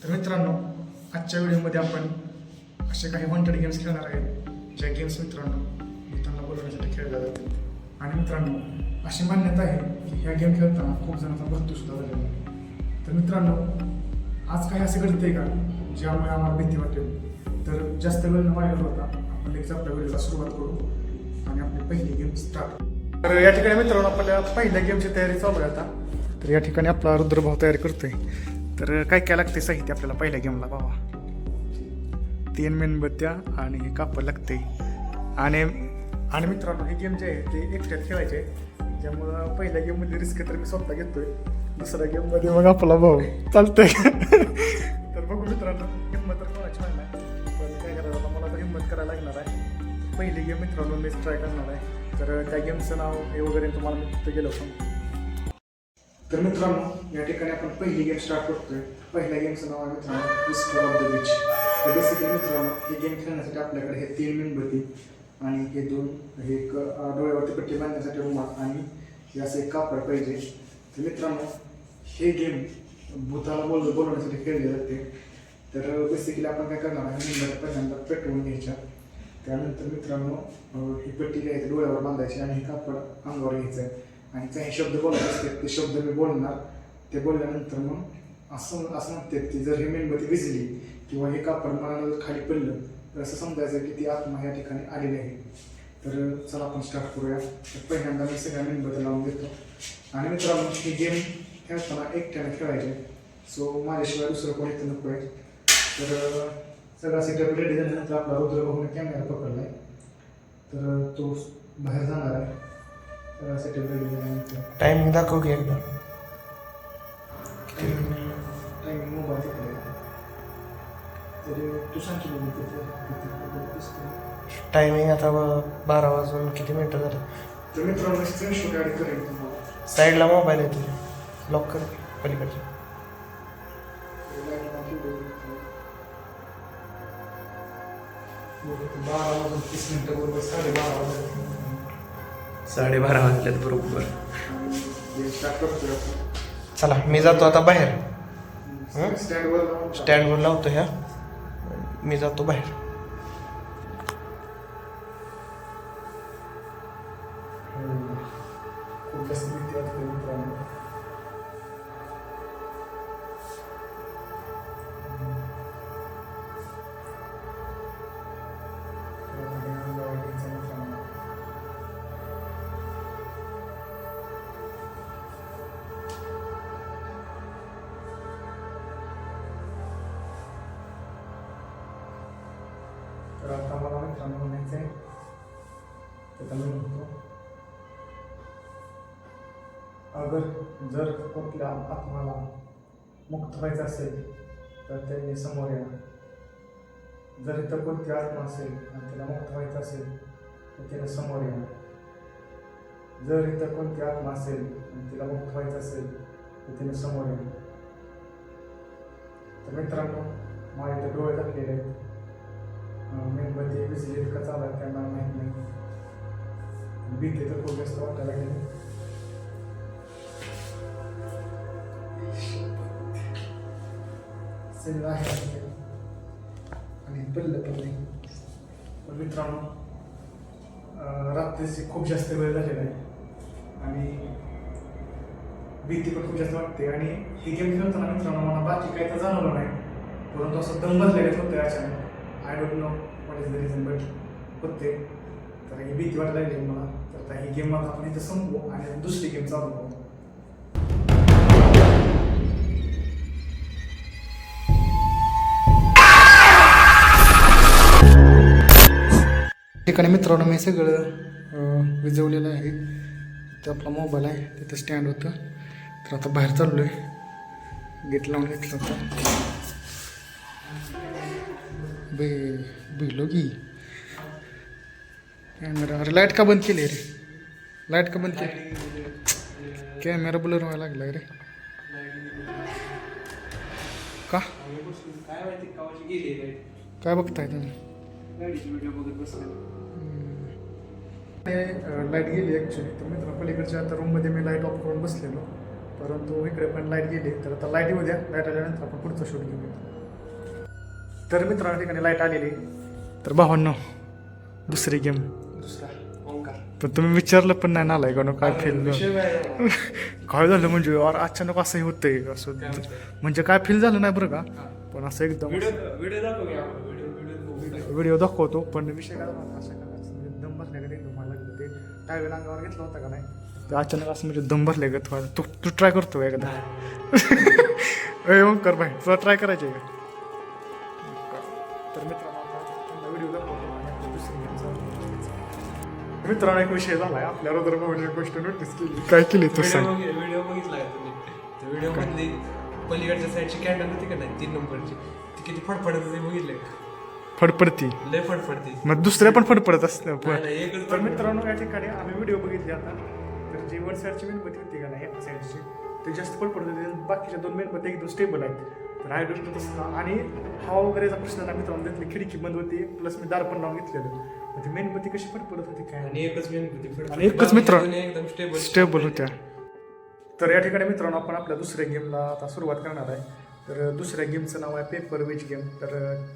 तर मित्रांनो, आजच्या व्हिडिओमध्ये आपण असे काही वॉन्टेड गेम्स खेळणार आहेत, ज्या गेम्स मित्रांनो मित्रांना बोलवण्यासाठी खेळल्या जातात. आणि मित्रांनो, अशी मान्यता आहे की ह्या गेम खेळताना खूप जणांचा मृत्यूसुद्धा झालेला आहे. तर मित्रांनो, आज काही असे घडते का ज्यामुळे आम्हाला भीती वाटेल. तर जास्त वेळ न वाया होता आपण लगेच आपल्या व्हिडिओला सुरुवात करू आणि आपली पहिली गेम स्टार्ट. तर या ठिकाणी मित्रांनो, आपल्या पहिल्या गेमची तयारी चालू आहे आता. तर या ठिकाणी आपला रुद्रभाव तयारी करतोय. तर काय काय लागते साहित्य आपल्याला पहिल्या गेमला बाबा? 3 मेणबत्त्या आणि हे कापड लागते. आणि मित्रांनो, ही गेम जे आहे ते एकट्यात खेळायचे आहे, त्यामुळं पहिल्या गेममध्ये रिस्क तर मी स्वतः घेतोय. दुसऱ्या गेममध्ये मग आपला भाऊ चालतंय. तर बघू मित्रांनो, हिंमत तर कोणाची नाही, पण काय करायला मला तर हिंमत करायला लागणार आहे. पहिली गेम मित्रांनो मीच ट्राय करणार आहे. तर त्या गेमचं नाव हे वगैरे तुम्हाला मी तिथं गेलो होतो. तर मित्रांनो, या ठिकाणी आपण पहिली गेम स्टार्ट करतोय. पहिल्या गेमचं नाव आहे मित्रांनो विस्पर ऑफ द बीच. तर बेसिकली मित्रांनो, ही गेम खेळण्यासाठी आपल्याकडे हे 3 मेणबत्ती आणि हे 2 हे एक डोळ्यावरती पट्टी बांधण्यासाठी रुमाल आणि हे असं एक कापड पाहिजे. तर मित्रांनो, हे गेम भूताला बोलवण्यासाठी खेळले जाते. तर बेसिकली आपण काय करणार आहे, मेणबत्ती पहिल्यांदा पेटवून घ्यायच्या. त्यानंतर मित्रांनो, ही पट्टी घ्यायची, डोळ्यावर बांधायची आणि हे कापड अंगावर घ्यायचं आहे. आणि काही शब्द बोलायचे असतात, ते शब्द मी बोलणार. ते बोलल्यानंतर मग असं म्हणतात की जर ही मेणबत्ती विझली किंवा हे कापड मनाला जर खाली पडलं तर असं समजायचं की ती आत्मा या ठिकाणी आलेली आहे. तर चला आपण स्टार्ट करूया. तर पहिल्यांदा मी सगळ्या मेणबत्ती लावून देतो. आणि मित्रांनो, ही गेम खेळताना एकट्याने खेळायचे, सो माझ्याशिवाय दुसरं कोणी इथं नको आहे. तर सगळा सेटअप रेडी झाल्यानंतर आपला रुद्रभाऊने कॅमेरा पकडला आहे, तर तो बाहेर जाणार आहे. सगळा सेटअप रेडी झाल्यानंतर टायमिंग दाखव की एकदा. टायमिंग मोबाईल तिकडे आहे. तरी तू सांग की बघू टायमिंग आता 12 वाजून किती मिनटं झालं. तर मित्रांनो, स्क्रीनशॉट ॲड करेल तुम्हाला. साईडला मोबाईल आहे तुझ्या, लॉक कर पलीकडच्या. बारा वाजून 30 मिनिटं बरोबर 12:30 वाजले. 12:30 वाजलेत बरोबर. स्टार्ट करतोय आपण. चला मी जातो आता बाहेर. स्टँडवर लावून स्टँडवर लावतो ह्या, मी जातो बाहेर. खूप जास्त भीती वाटते मित्रांनो. तर आता मला मित्रांनो म्हणायचं आहे, त्याचा मी म्हणतो, अगर जर कुठल्या आत्माला मुक्त व्हायचं असेल तर त्यांनी समोर या. जर इथं कोणती आत्मा असेल आणि तिला मुक्त व्हायचं असेल तर तिने समोर या. जर इथं कोणती आत्मा असेल आणि तिला मुक्त व्हायचं असेल तर तिने समोर या. तर मित्रांनो, माझे इथं डोळे टाकलेले आहेत. मेणबत्ती विजली का चालत त्यांना माहीत नाही. भीती तर खूप जास्त वाटायला लागली. सगळं आहे आणि पडलं पण नाही. पण मित्रांनो, रात्रीची खूप जास्त वेळ झालेला आहे आणि भीती पण खूप जास्त वाटते. आणि ही गेम खेळताना मित्रांनो मला बाकी काही तर जाणवलं नाही, परंतु असं दम बसलेलेच होते अचानक. I don't know what is the reason, but होते. तर ही भीती वाटायला लागली मला. तर आता ही गेम आता आपण इथं संपवू आणि दुसरी गेम चालू करू. ठिकाणी मित्रांनो, मी सगळं विजवलेलं आहे. तिथं आपला मोबाईल आहे, तिथं स्टँड होतं. तर आता बाहेर चाललो आहे. गेट लावून घेतलं होतं. भिलो की कॅमेरा. अरे लाईट का बंद केली रे? लाईट का बंद केली? कॅमेरा ब्लर व्हायला लागला रे. का काय बघताय तुम्ही? लाईट गेली ॲक्च्युली. तर मित्र पलीकडच्या आता रूममध्ये मी लाईट ऑफ करून बसलेलो, परंतु इकडे पण लाईट गेली तर आता लाईट येऊ द्या. लाईट आल्यानंतर आपण पुढचं शूट घेऊया. तर मित्रांनो ठिकाणी लाईट आलेली. तर भावांनो दुसरी गेम. दुसरा ओंकार. पण तुम्ही विचारलं पण नाही नालाय का काय फील काय झालं म्हणजे यार अचानक असंही होतंय असं म्हणजे काय फील झालं नाही बरं का. पण असं एकदम व्हिडिओ दाखवतो. पण विषय काय झाला असं म्हणजे दम बसल्याकडे एकदम मला लागलं ते टायवेल अंगावर घेतला होता का नाही तर अचानक असं म्हणजे दम बसल्यागत व्हायला. तू ट्राय करतो एकदा ओंकार भाई तुला ट्राय करायची आहे का. तर मित्रांनो आता व्हिडिओ दाखवतो आणि आपल्या दुसरी गेम चालू. मित्रांनो एक विषय झालाय आपल्या रुद्र भाऊने गोष्ट नोटीस केली. काय केली तू सांग. व्हिडिओ बघितला का तुम्ही. त्या व्हिडिओ मधली पलीकडच्या साईडची कॅन्डल होती का नाही 3 नंबरची ती किती फडफडत होती बघितले. फडफडती लय फडफडती. मग दुसऱ्या पण फडफडत असतं. एकच तर मित्रांनो या ठिकाणी आम्ही व्हिडिओ बघितले आता. तर जी वर साईडची मेणबत्ती होती का नाही एका साईडची ते जास्त फडफडत होते. बाकीच्या 2 मेणबत्ती एकदम स्टेबल आहेत. तर हा दृष्ट तसं आणि हवा वगैरेचा प्रश्न नाही मित्रांनो. त्यातली खिडकी बंद होती प्लस मी दार पण लावून घेतलेलं. ती मेणबत्ती कशी फडफडत होती काय आणि एकच मेन होती. आणि एकच मित्रांनो एकदम स्टेबल स्टेबल होत्या. तर या ठिकाणी मित्रांनो आपण आपल्या दुसऱ्या गेमला आता सुरुवात करणार आहे. तर दुसऱ्या गेमचं नाव आहे पेपर वेज गेम. तर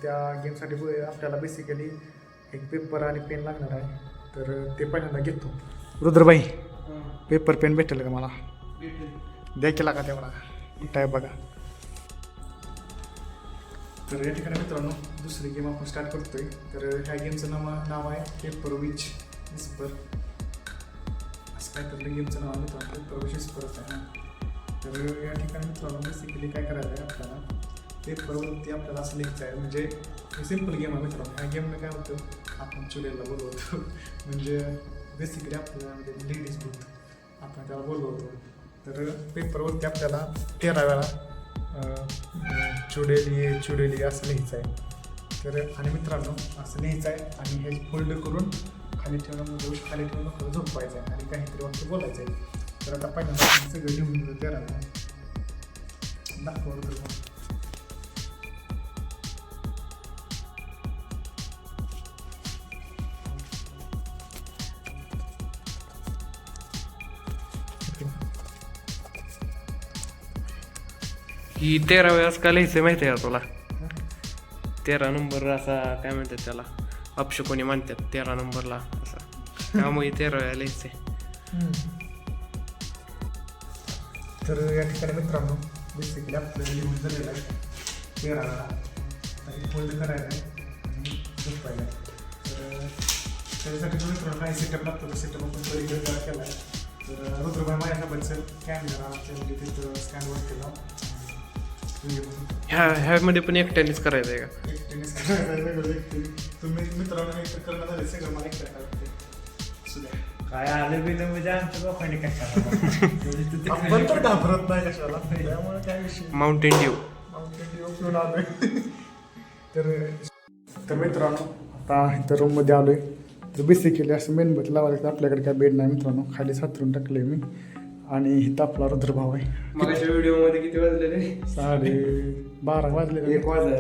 त्या गेमसाठी आपल्याला बेसिकली एक पेपर आणि पेन लागणार आहे. तर ते पहिल्यांदा घेतो. रुद्रबाई पेपर पेन भेटेल का मला. द्या केला का तेवढा कुठं आहे बघा. तर या ठिकाणी मित्रांनो दुसरी गेम आपण स्टार्ट करतोय. तर ह्या गेमचं नाव आहे पेपर विच विस्पर. असं काय तर गेमचं नाव आहे मित्रांनो पेपर विच विस्परच आहे ना. तर या ठिकाणी मित्रांनो बेसिकली काय करायचं आहे आपल्याला पेपरवरती आपल्याला असं लिहायचं आहे. म्हणजे सिम्पल गेम आहे मित्रांनो. ह्या गेमने काय होतं आपण चुलेला बोलवतो म्हणजे बेसिकली आपल्याला म्हणजे लेडीज बूथ आपण त्याला बोलवतो. तर पेपरवरती आपल्याला 13 वेळा चुडेली असं लिहायचं आहे. तर आणि मित्रांनो असं लिहायचं आहे आणि हे फोल्ड करून खाली ठेवून खरं झोपवायचं आहे आणि काहीतरी वाक्य बोलायचं आहे. तर आता पहिल्यांदा सगळं लिहून 13 वेळा दाखवलं तर मग ही 13 वेळास का लिहायचं माहिती आहे का तुला. 13 नंबर असा काय म्हणतात त्याला अपशकुनी म्हणतात 13 नंबरला असा त्यामुळे 13 वेळा लिहायचे. तर या ठिकाणी मित्रांनो बेसिकली आपल्याला लिहून झालेलं आहे 13 वेळा आणि फोल्ड करायला आहे आणि झोपायला आहे. तर त्याच्यासाठी मित्रांनो काही सेटअप लागतो. तर सेटअप आपण पलीकडे तयार केला आहे. तर रुद्रबाई माझ्यासोबतचं कॅमेरा म्हणजे तिथं स्कॅनवर केला. ह्यामध्ये पण एकट्यानेच करायचं आहे का. एकटीनेच करायचं. तुम्ही मित्रांनो एकटं करणं झाले सगळं मला एकटं करायचं सुद्धा काय आलं बिलं म्हणजे आमच्या लोकांनी काय करावं. आपण तर घाबरत नाही कशाला त्यामुळे काय विषय. माउंटेन ड्यू पिऊन आलोय. तर मित्रांनो आता इथं रूममध्ये आलोय. तर बेसिकली असं मेणबत्ती लावायला तर आपल्याकडे काय बेड नाही मित्रांनो. खाली सातरून टाकले मी आणि इथं आपला रुद्रभाव आहे. मगाच्या व्हिडिओ मध्ये किती वाजलेले 12:30 वाजले. 1 वाजले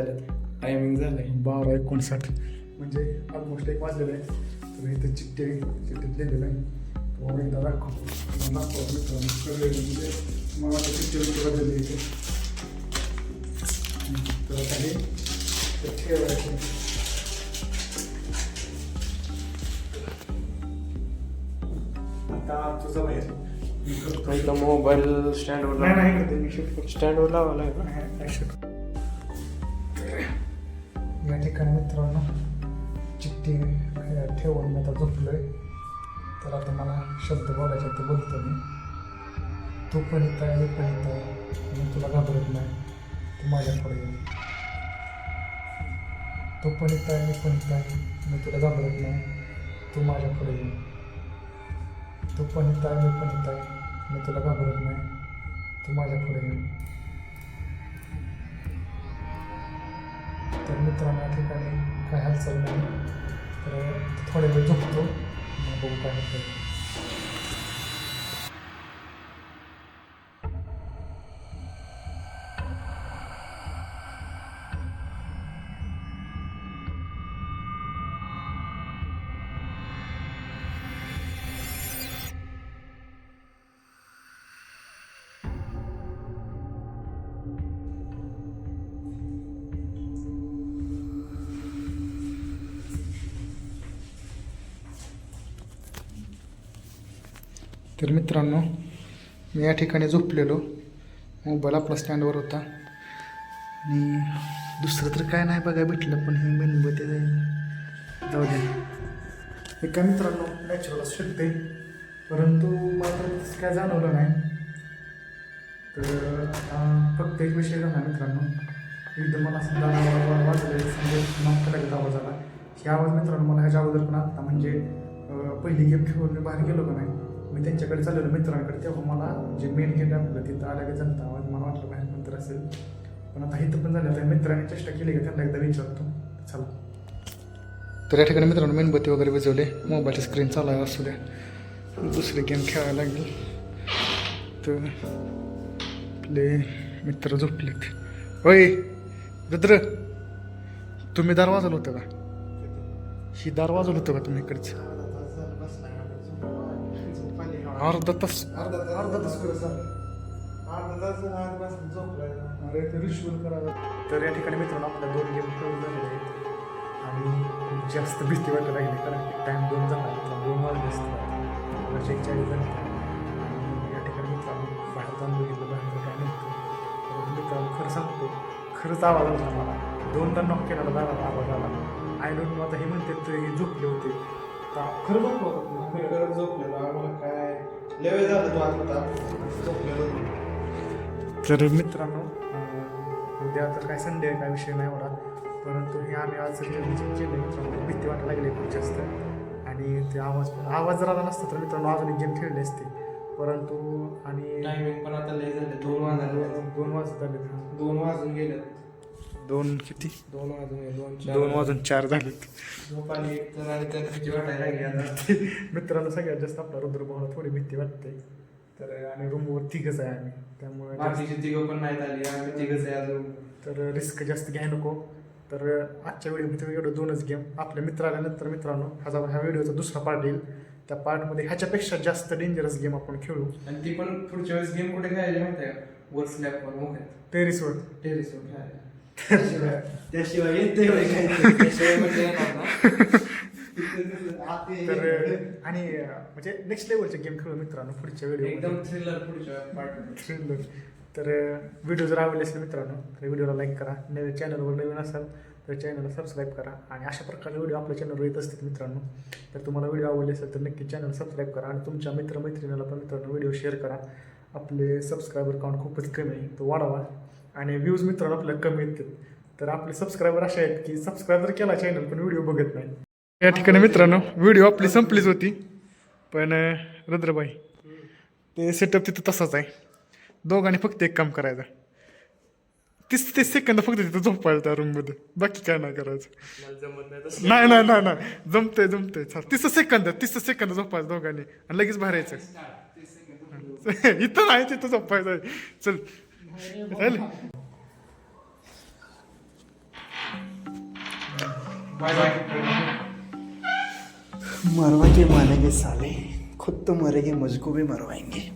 टायमिंग झालंय 12:59 म्हणजे ऑलमोस्ट 1 वाजलेलं आहे. तर इथं चिठ्ठीत लिहिलेलं आहे. तो एकदा दाखवतो मित्रांनो म्हणजे मला चिठ्ठी वाजलेली इथे. तर काही ठेवायचं आता तुझं बाहेर मोबाईल स्टँडवर नाही मी शूट करतो. स्टँडवर लावायला आहे ना. या ठिकाणी मित्रांनो चिठ्ठी ठेवून मी आता झोपलोय. तर आता मला शब्द बोलायचे ते बोलतो मी. तू पण इथं आहे मी पण इथं आहे मी तुला घाबरत नाही तू माझ्याकडे ये. तू पण इथं आहे मी पण इथं आहे मी तुला घाबरत नाही तू माझ्याकडे ये. तू पण इथं आहे मी पण इथं आहे मी तुला घाबरत नाही तू माझ्याकडे ये. तर मित्रांनो या ठिकाणी काय हालचाल नाही. तर थोडे वेळ झोपतो मग बघू काय होतं. तर मित्रांनो मी या ठिकाणी झोपलेलो, मोबाईल आपला स्टँडवर होता आणि दुसरं तर काय नाही बघायला भेटलं, पण हे मेणबत्ती जाऊ दे. हे काय मित्रांनो नॅचरल शिकते, परंतु मला तर तसं काय जाणवलं नाही. तर आता फक्त एक विषय झाला मित्रांनो, एकदम मला सुद्धा वाजले म्हणजे नाक आवाज आला. ही आवाज मित्रांनो मला ह्याच्या अगोदर पण आत्ता म्हणजे पहिली गेम खेळून मी बाहेर गेलो का नाही, मी त्यांच्याकडे चाललेलो मित्रांकडे, तेव्हा मला जे मेन गेट आपलं तिथं आल्या की चालतं आवाज मला वाटलं बाहेर नंतर असेल, पण आता इथं पण झालं. तर मित्रांनी चेष्टा केली का त्यांना एकदा विचारतो. चला. तर या ठिकाणी मित्रांनो मेणबत्ती वगैरे विजवले, मोबाईलची स्क्रीन चालायला असू द्या, दुसरी गेम खेळायला लागली. तर आपले मित्र झोपलेत. होय रुद्र, तुम्ही दार वाजवलं होतं का? ही दार वाजवलं होतं का तुम्ही इकडचं? अर्धा तास अरे ते रिच्युअल करायला. तर या ठिकाणी मित्रांनो आपल्या 2 गेम खेळून झालेले आहेत आणि खूप जास्त भीती वाटायला लागली, कारण की टाईम 2 झाला, 2 वाजले असतात, 40 झाले. आणि या ठिकाणी मित्रांनो बाहेर जाऊन बघितलं, बाहेर काय नव्हतं. मित्रांनो खरं सांगतो, खरंच आवाज आला मला, 2दा नॉक केला दाराला आवाज आला. आय डोंट नो आता हे म्हणते ते झोपले होते, खरं झोपलं होतं, खरं झोपलेलं आम्हाला काय लेवे झालं तो आता झोपलेलो. तर मित्रांनो उद्या तर काय संडे आहे, काय विषय नाही एवढा, परंतु हे आम्ही आज केलं मित्रांनो, भीती वाटायला लागली खूप जास्त. आणि ते आवाज जर आला नसता तर मित्रांनो अजून एक गेम खेळले असते, परंतु आणि टायमिंग पण आता लय झाले, 2 वाजले, 2 वाजत आले. 2 वाजून गेले, 2 किती 2 वाजून 2 वाजून 4 झालेत. झोप आली तर आणि त्या भीती वाटायला लागली आता. मित्रांनो सगळ्यात जास्त आपला रुद्रभावाला थोडी भीती वाटते. तर आणि रूमवर 3घच आहे आम्ही, त्यामुळे बाकीची 3 पण नाहीत आली, आम्ही 3घच आहे अजून. तर रिस्क जास्त घ्याय नको. तर आजच्या व्हिडिओमध्ये एवढं 2च गेम. आपल्या मित्र आल्यानंतर मित्रांनो ह्या व्हिडिओचा दुसरा पार्ट येईल, त्या पार्टमध्ये ह्याच्यापेक्षा जास्त डेंजरस गेम आपण खेळू. आणि ती पण पुढच्या वेळेस गेम कुठे खेळायची माहिती आहे, वर स्लॅबवर मोठ्यात टेरिसवर खेळायला. त्याशिवाय येते त्याशिवाय म्हणजे येणार ना. तर आणि म्हणजे नेक्स्ट लेवलचे गेम खेळू मित्रांनो पुढच्या व्हिडिओ, एकदम थ्रिलर पुढच्या पार्ट. थ्रिलर. तर व्हिडिओ जर आवडले असेल मित्रांनो तर व्हिडिओला लाईक करा, चॅनलवर नवीन असाल तर चॅनलला सबस्क्राईब करा. आणि अशा प्रकारचे व्हिडिओ आपल्या चॅनलवर येत असतात मित्रांनो. तर तुम्हाला व्हिडिओ आवडले असेल तर नक्की चॅनल सबस्क्राईब करा आणि तुमच्या मित्रमैत्रिणीला पण मित्रांनो व्हिडिओ शेअर करा. आपले सबस्क्रायबर काउंट खूपच कमी आहे, तो वाढवा. आणि व्ह्यूज मित्रांनो आपल्याला कमी येतात, तर आपले सबस्क्रायबर असे आहेत की सबस्क्राईब जर केला चॅनल पण व्हिडिओ बघत नाही. या ठिकाणी मित्रांनो व्हिडिओ आपली संपलीच होती, पण रुद्रबाई ते सेटअप तिथं तसाच आहे. दोघांनी फक्त एक काम करायचं, 30 सेकंद फक्त तिथं झोपायला त्या रूममध्ये, बाकी काय नाही करायचं. नाही जमतंय 30 सेकंद झोपायचं दोघांनी आणि लगेच बाहेर यायचं. इथं नाही तिथं झोपायचं. चल मरवा के मानेंगे साले, खुद तो मरेंगे मुझको भी मरवाएंगे.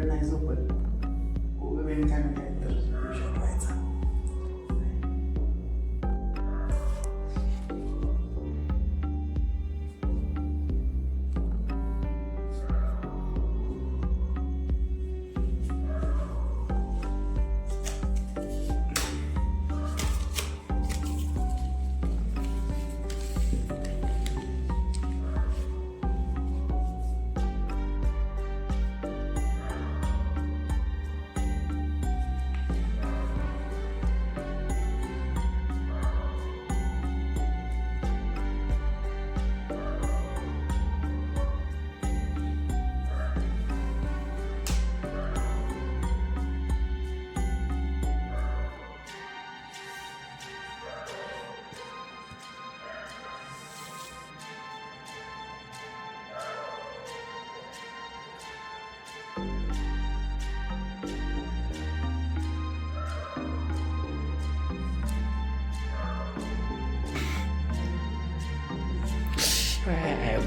नाही झोपत काय म्हणतात.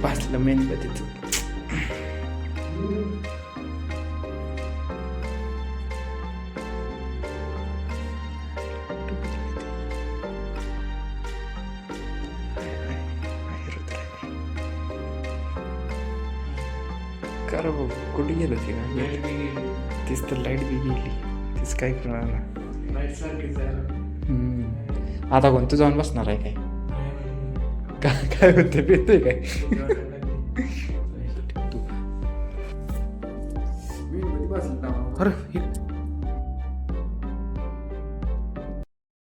भासलं मेणबत्तीचं. कर भाऊ कुठे गेलं ते का तीच तर लाईट बी गेली तीच काय करणार ना आता कोण तू जाऊन बसणार आहे काय काय होते पेतोय काय अरे